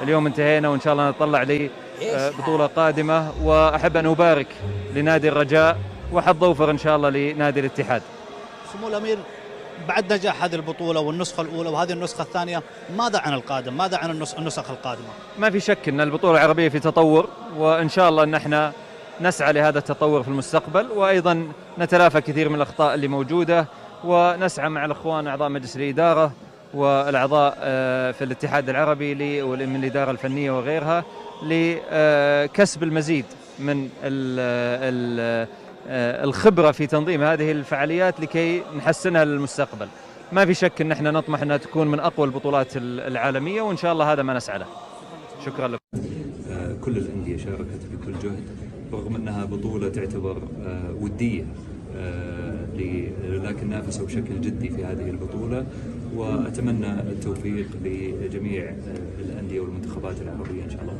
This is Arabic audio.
اليوم انتهينا وإن شاء الله نتطلع لبطولة قادمة، وأحب أن أبارك لنادي الرجاء وحظ أوفر إن شاء الله لنادي الاتحاد. سمو الأمير، بعد نجاح هذه البطولة والنسخة الأولى وهذه النسخة الثانية، ماذا عن القادم؟ ماذا عن النسخ القادمة؟ ما في شك أن البطولة العربية في تطور، وإن شاء الله أن احنا نسعى لهذا التطور في المستقبل، وأيضا نتلافى كثير من الأخطاء اللي موجودة، ونسعى مع الأخوان أعضاء مجلس الإدارة والأعضاء في الاتحاد العربي ومن الإدارة الفنية وغيرها لكسب المزيد من الخبرة في تنظيم هذه الفعاليات لكي نحسنها للمستقبل. ما في شك أن احنا نطمح أنها تكون من أقوى البطولات العالمية، وإن شاء الله هذا ما نسعى له. شكرا لكم. كل الأندية شاركت بكل جهد، رغم أنها بطولة تعتبر ودية، لكن نافسوا بشكل جدي في هذه البطولة، وأتمنى التوفيق لجميع الأندية والمنتخبات العربية إن شاء الله.